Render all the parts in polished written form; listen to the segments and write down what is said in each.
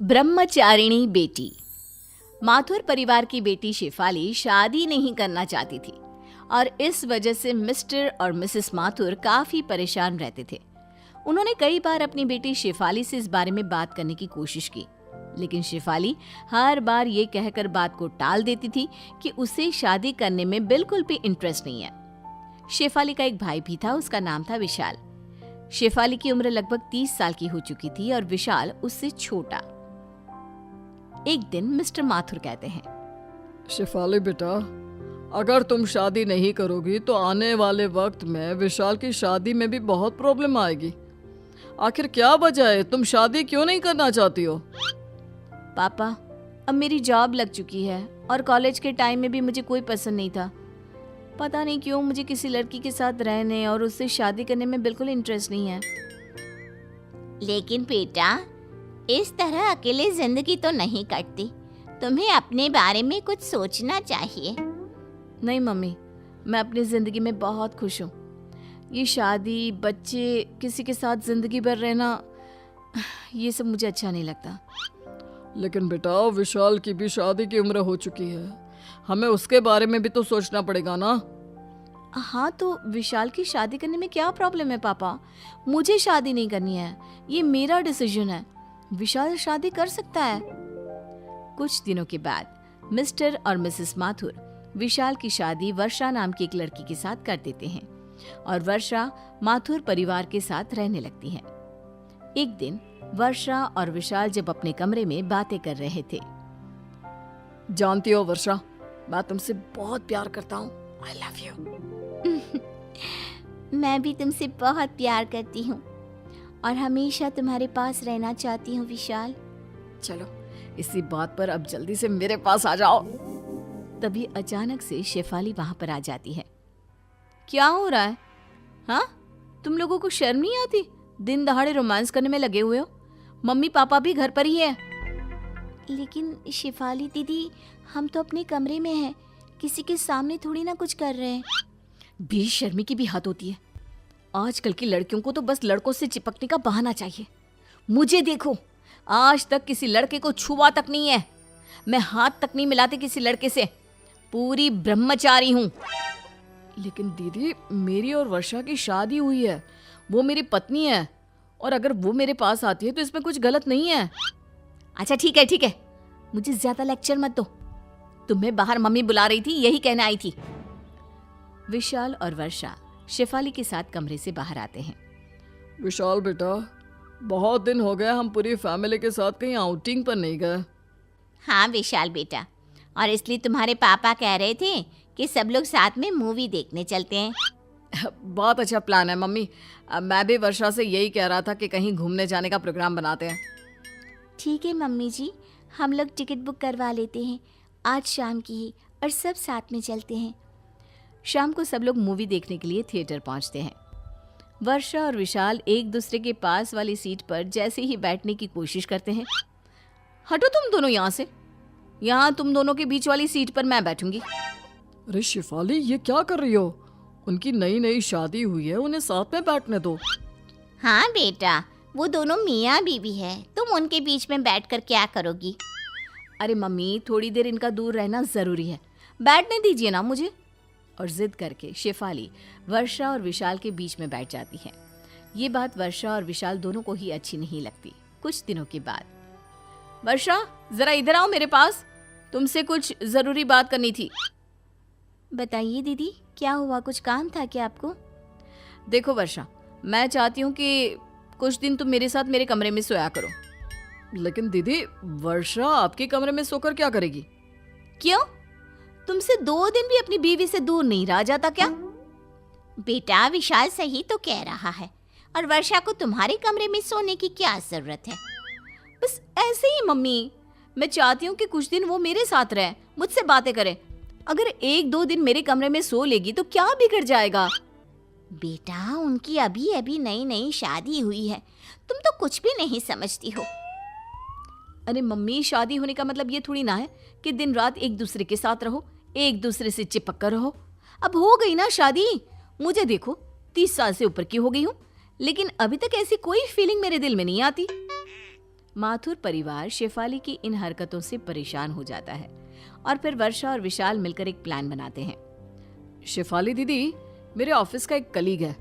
ब्रह्मचारिणी बेटी। माथुर परिवार की बेटी शेफाली शादी नहीं करना चाहती थी और इस वजह से मिस्टर और मिसेस माथुर काफी परेशान रहते थे। उन्होंने कई बार अपनी बेटी शेफाली से इस बारे में बात करने की कोशिश की, लेकिन शेफाली हर बार ये कहकर बात को टाल देती थी कि उसे शादी करने में बिल्कुल भी इंटरेस्ट नहीं है। शेफाली का एक भाई भी था, उसका नाम था विशाल। शेफाली की उम्र लगभग 30 साल की हो चुकी थी और विशाल उससे छोटा। एक दिन मिस्टर माथुर कहते हैं, शेफाली बेटा, अगर तुम शादी नहीं करोगी तो आने वाले वक्त में विशाल की शादी में भी बहुत प्रॉब्लम आएगी। आखिर क्या वजह है, तुम शादी क्यों नहीं करना चाहती हो? पापा, अब मेरी जॉब लग चुकी है और कॉलेज के टाइम में भी मुझे कोई पसंद नहीं था। पता नहीं क्यों मुझे किसी लड़की के साथ रहने और उससे शादी करने में बिल्कुल इंटरेस्ट नहीं है। लेकिन बेटा, इस तरह अकेले जिंदगी तो नहीं कटती। तुम्हें अपने बारे में कुछ सोचना चाहिए। नहीं मम्मी, मैं अपनी जिंदगी में बहुत खुश हूँ। ये शादी, बच्चे, किसी के साथ जिंदगी भर रहना, ये सब मुझे अच्छा नहीं लगता। लेकिन बेटा, विशाल की भी शादी की उम्र हो चुकी है, हमें उसके बारे में भी तो सोचना पड़ेगा ना। हाँ, तो विशाल की शादी करने में क्या प्रॉब्लम है पापा? मुझे शादी नहीं करनी है, ये मेरा डिसीजन है। विशाल शादी कर सकता है। कुछ दिनों के बाद मिस्टर और मिसेस माथुर विशाल की शादी वर्षा नाम की एक लड़की के साथ कर देते हैं और वर्षा माथुर परिवार के साथ रहने लगती है। एक दिन वर्षा और विशाल जब अपने कमरे में बातें कर रहे थे। जानती हो वर्षा, मैं तुमसे बहुत प्यार करता हूँ। I love you. मैं भी तुमसे बहुत प्यार करती हूँ और हमेशा तुम्हारे पास रहना चाहती हूँ विशाल। चलो, इसी बात पर अब जल्दी से मेरे पास आ जाओ। तभी अचानक से शेफाली वहां पर आ जाती है। क्या हो रहा है? हाँ, तुम लोगों को शर्म नहीं आती? दिन दहाड़े रोमांस करने में लगे हुए हो। मम्मी पापा भी घर पर ही है। लेकिन शेफाली दीदी, हम तो अपने कमरे में हैं, किसी के सामने थोड़ी ना कुछ कर रहे हैं। बेशर्मी की भी हद होती है। आजकल की लड़कियों को तो बस लड़कों से चिपकने का बहाना चाहिए। मुझे देखो, आज तक किसी लड़के को छुआ तक नहीं है। मैं हाथ तक नहीं मिलाती किसी लड़के से। पूरी ब्रह्मचारी हूँ। लेकिन दीदी, मेरी और वर्षा की शादी हुई है, वो मेरी पत्नी है, और अगर वो मेरे पास आती है तो इसमें कुछ गलत नहीं है। अच्छा ठीक है ठीक है, मुझे ज्यादा लेक्चर मत दो। तुम्हें बाहर मम्मी बुला रही थी, यही कहने आई थी। विशाल और वर्षा शेफाली के साथ कमरे से बाहर आते हैं। विशाल बेटा, बहुत दिन हो गए हम पूरी फैमिली के साथ कहीं आउटिंग पर नहीं गए। हाँ विशाल बेटा, और इसलिए तुम्हारे पापा कह रहे थे कि सब लोग साथ में मूवी देखने चलते हैं। बहुत अच्छा प्लान है मम्मी। मैं भी वर्षा से यही कह रहा था कि कहीं घूमने जाने का प्रोग्राम बनाते हैं। ठीक है मम्मी जी, हम लोग टिकट बुक करवा लेते हैं आज शाम की ही, और सब साथ में चलते हैं। शाम को सब लोग मूवी देखने के लिए थिएटर पहुंचते हैं। वर्षा और विशाल एक दूसरे के पास वाली सीट पर जैसे ही बैठने की कोशिश करते हैं। हटो तुम दोनों यहाँ से, यहाँ तुम दोनों के बीच वाली सीट पर मैं बैठूंगी। अरे शेफाली, ये क्या कर रही हो? उनकी नई नई शादी हुई है, उन्हें साथ में बैठने दो। हाँ बेटा, वो दोनों मियाँ बीवी है, तुम उनके बीच में बैठकर क्या करोगी? अरे मम्मी, थोड़ी देर इनका दूर रहना जरूरी है, बैठने दीजिए ना मुझे। और जिद करके शेफाली वर्षा और विशाल के बीच में बैठ जाती है। ये बात वर्षा और विशाल दोनों को ही अच्छी नहीं लगती। कुछ दिनों के बाद, वर्षा जरा इधर आओ मेरे पास, तुमसे कुछ जरूरी बात करनी थी। बताइए दीदी, क्या हुआ? कुछ काम था क्या आपको? देखो वर्षा, मैं चाहती हूँ कि कुछ दिन तुम मेरे साथ मेरे कमरे में सोया करो। लेकिन दीदी, वर्षा आपके कमरे में सोकर क्या करेगी? क्यों? तुमसे 2 दिन भी अपनी बीवी से दूर नहीं रहा जाता क्या? बेटा, विशाल सही तो कह रहा है, और वर्षा को तुम्हारे कमरे में सोने की क्या जरूरत है? बस ऐसे ही मम्मी, मैं चाहती हूँ कि कुछ दिन वो मेरे साथ रहे, मुझसे बातें करे। अगर 1-2 दिन मेरे कमरे में सो लेगी तो क्या बिगड़ जाएगा? बेटा, उनकी अभी अभी नई नई शादी हुई है, तुम तो कुछ भी नहीं समझती हो। अरे मम्मी, शादी होने का मतलब ये थोड़ी ना है कि दिन रात एक दूसरे के साथ रहो, एक दूसरे से चिपक कर रहो। अब हो गई ना शादी। मुझे देखो, 30 साल से ऊपर की हो गई हूँ, लेकिन अभी तक ऐसी कोई फीलिंग मेरे दिल में नहीं आती। माथुर परिवार शेफाली की इन हरकतों से परेशान हो जाता है और फिर वर्षा और विशाल मिलकर एक प्लान बनाते हैं। शेफाली दीदी, मेरे ऑफिस का एक कलीग है,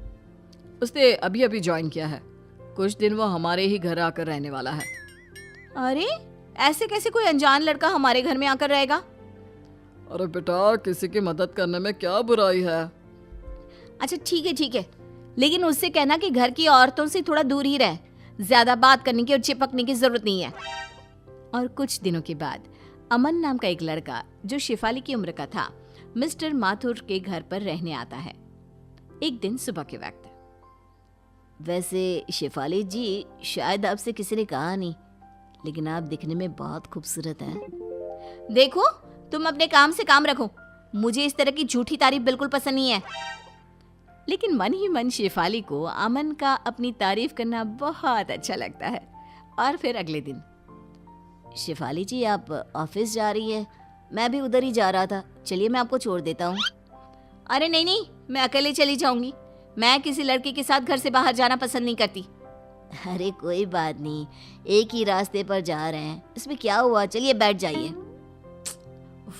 उसने अभी अभी ज्वाइन किया है। कुछ दिन वो हमारे ही घर आकर रहने वाला है। अरे ऐसे कैसे कोई अनजान लड़का हमारे घर में आकर रहेगा? अरे बेटा, किसी की मदद करने में क्या बुराई है। अच्छा ठीक है, लेकिन उससे कहना कि घर की औरतों से थोड़ा दूर ही रहे, ज्यादा बात करने की और चिपकने की जरूरत नहीं है। और कुछ दिनों के बाद अमन नाम का एक लड़का जो शेफाली की उम्र का था मिस्टर माथुर के घर पर रहने आता है। एक दिन सुबह के वक्त। वैसे शेफाली जी, शायद आपसे किसी ने कहा नहीं, लेकिन आप दिखने में बहुत खूबसूरत हैं। देखो, तुम अपने काम से काम रखो, मुझे इस तरह की झूठी तारीफ बिल्कुल पसंद नहीं है। लेकिन मन ही मन शेफाली को अमन का अपनी तारीफ करना बहुत अच्छा लगता है। और फिर अगले दिन, शेफाली जी, आप ऑफिस जा रही है? मैं भी उधर ही जा रहा था, चलिए मैं आपको छोड़ देता हूँ। अरे नहीं, मैं अकेले चली जाऊंगी। मैं किसी लड़के के साथ घर से बाहर जाना पसंद नहीं करती। अरे कोई बात नहीं, एक ही रास्ते पर जा रहे हैं, इसमें क्या हुआ, चलिए बैठ जाइए।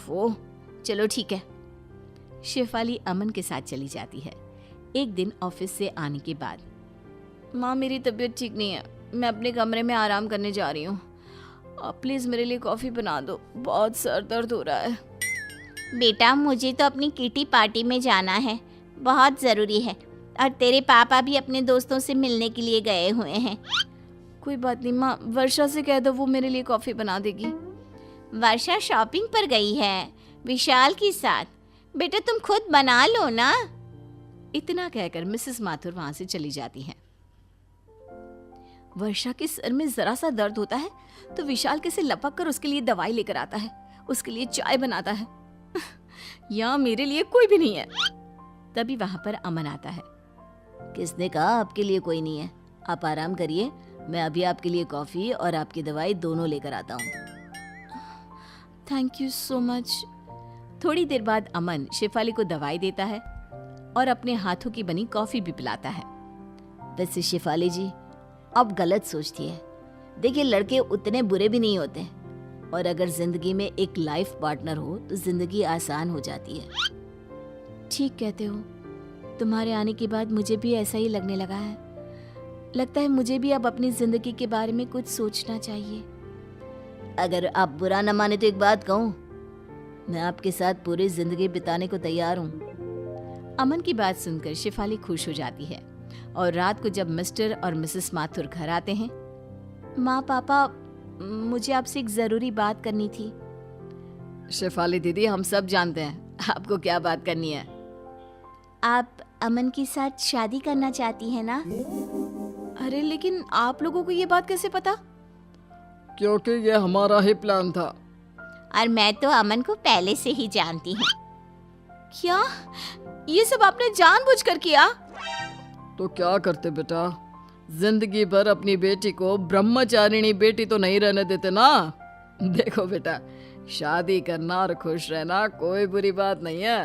वो चलो ठीक है। शेफाली अमन के साथ चली जाती है। एक दिन ऑफिस से आने के बाद, माँ मेरी तबीयत ठीक नहीं है, मैं अपने कमरे में आराम करने जा रही हूँ, आप प्लीज़ मेरे लिए कॉफ़ी बना दो, बहुत सर दर्द हो रहा है। बेटा, मुझे तो अपनी किटी पार्टी में जाना है, बहुत ज़रूरी है, और तेरे पापा भी अपने दोस्तों से मिलने के लिए गए हुए हैं। कोई बात नहीं माँ, वर्षा से कह दो वो मेरे लिए कॉफ़ी बना देगी। वर्षा शॉपिंग पर गई है विशाल के साथ, बेटा तुम खुद बना लो ना। इतना कहकर मिसेस माथुर वहां से चली जाती हैं। वर्षा के सर में जरा सा दर्द होता है तो विशाल कैसे लपक कर उसके लिए दवाई लेकर आता है, उसके लिए चाय बनाता है। यहाँ मेरे लिए कोई भी नहीं है। तभी वहां पर अमन आता है। किसने कहा आपके लिए कोई नहीं है? आप आराम करिए, मैं अभी आपके लिए कॉफी और आपकी दवाई दोनों लेकर आता हूँ। Thank you so much. थोड़ी देर बाद अमन शेफाली को दवाई देता है और अपने हाथों की बनी कॉफी भी पिलाता है। वैसे शेफाली जी, आप गलत सोचती है। देखिए, लड़के उतने बुरे भी नहीं होते, और अगर जिंदगी में एक लाइफ पार्टनर हो तो जिंदगी आसान हो जाती है। ठीक कहते हो, तुम्हारे आने के बाद मुझे भी ऐसा ही लगने लगा है। लगता है मुझे भी अब अपनी जिंदगी के बारे में कुछ सोचना चाहिए। अगर आप बुरा न माने तो एक बात कहूँ, मैं आपके साथ पूरी जिंदगी बिताने को तैयार हूँ। अमन की बात सुनकर शेफाली खुश हो जाती है और रात को जब मिस्टर और मिसेस माथुर घर आते हैं, माँ पापा, मुझे आपसे एक जरूरी बात करनी थी। शेफाली दीदी, हम सब जानते हैं आपको क्या बात करनी है। आप अमन के साथ शादी करना चाहती हैं ना? अरे लेकिन आप लोगों को ये बात कैसे पता? क्योंकि ये हमारा ही प्लान था। और मैं तो अमन को पहले से ही जानती हूँ। क्या ये सब आपने जानबूझकर किया? तो क्या करते बेटा, जिंदगी भर अपनी बेटी को ब्रह्मचारिणी बेटी तो नहीं रहने देते ना। देखो बेटा, शादी करना और खुश रहना कोई बुरी बात नहीं है।